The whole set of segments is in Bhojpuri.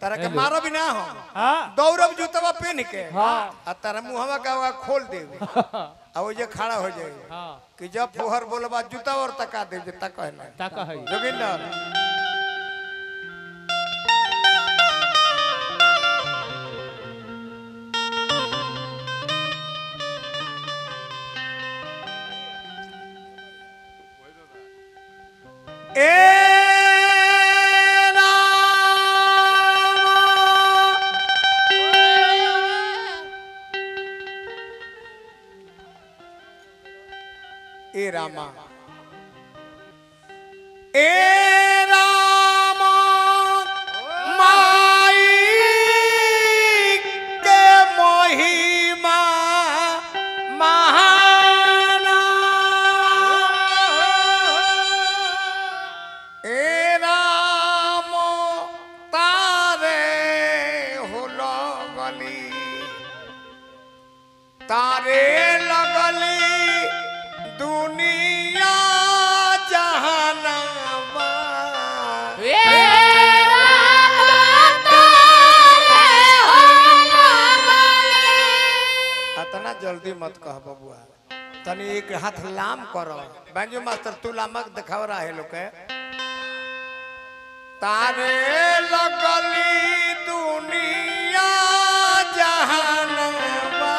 तारा के मारो भी ना हो हां दौड़ब जूतवा पहन के हां आ तारा मुहवा का खोल दे आ वो जे खड़ा हो जाए हां कि जब फुहर बोलबा जूता और तका दे जे तक है ना ताका है जोगिंदर रामा ए रामा माई के महिमा महाना ए राम तारे हो लगली तारे लगली दुनिया जहानामा इतना जल्दी मत कह बबुआ तनी एक हाथ लाम करो बैंजो मास्टर तू लामक दिखाव रहा है लोग तारे लगली दुनिया जहानामा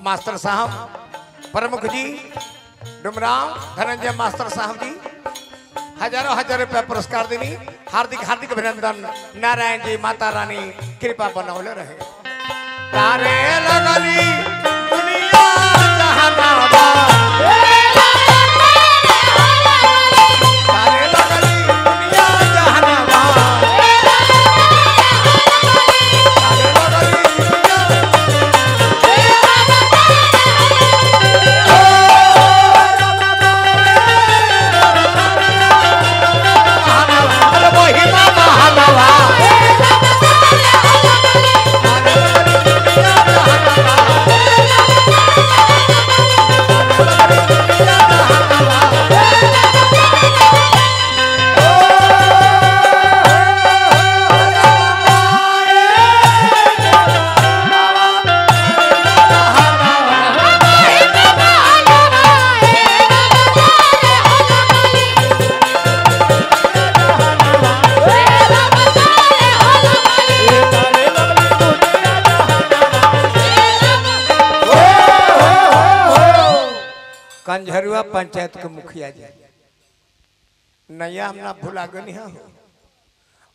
मास्टर साहब प्रमुख जी डुमराव धनंजय मास्टर साहब जी हजारों हजार रुपया पुरस्कार देनी हार्दिक हार्दिक अभिनंदन नारायण जी माता रानी कृपा बनौले रहे तारे लगली दुनिया जहानामा तारे लगली दुनिया जहानामा तारे लगली दुनिया गेरुआ पंचायत के मुखिया जी नया हम ना भुला गनी हो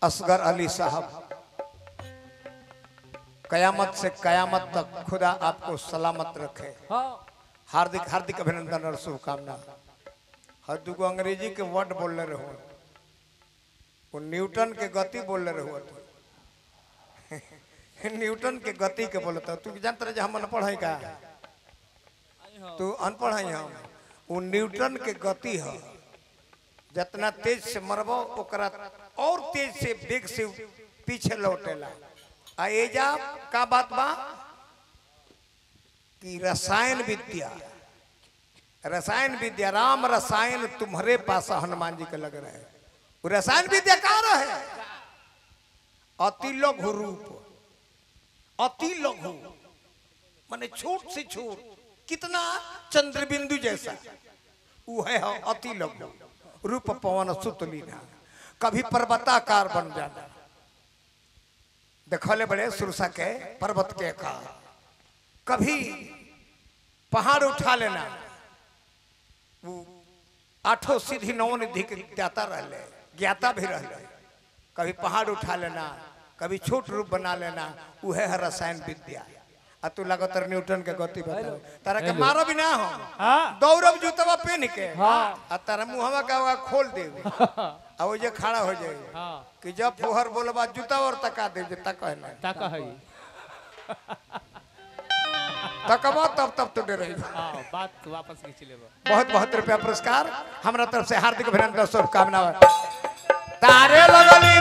असगर अली साहब, कयामत से कयामत तक खुदा आपको सलामत रखे। हार्दिक हार्दिक अभिनंदन और शुभकामना। हर दुगो अंग्रेजी के वर्ड बोल रहे हो, वो न्यूटन के गति बोल रहे हो, न्यूटन के गति के बोलता तू जानते रहे हम अनपढ़ है का, तू अनपढ़ है। हम वो न्यूटन के गति है, जितना तेज से मरबो ओकरा और तेज से वेग से पीछे लौटेला। आ एजा का बात बा कि रसायन विद्या राम रसायन तुम्हारे पास हनुमान जी के लग रहे हैं। वो रसायन विद्या कहाँ रहे? अति लघु रूप, अति लघु माने छोट से छोट, कितना चंद्रबिंदु जैसा वो है अति लघु रूप पवन सुत लीना, कभी पर्वताकार बन जाना। देखले बड़े सुरसा के पर्वत के आकार, कभी पहाड़ उठा लेना, वो आठों सीधी नौ निधि के ज्ञाता रहले, ज्ञाता भी रहले। कभी पहाड़ उठा लेना, कभी छोट रूप बना लेना, वो है रसायन विद्या। आ तू लगातार न्यूटन के गति बताओ, तारा के मारो भी ना हो, दौड़ब जूतवा पहन के आ तारा मुहवा का खोल दे आ वो जे खड़ा हो जाए कि जब फुहर बोलबा जूता और तका दे जे तक है ना ताका है तकबा तब तो डे रही। बात वापस खींच लेबा। बहुत बहुत रुपया पुरस्कार हमरा तरफ से हार्दिक अभिनंदन शुभकामना। तारे लगली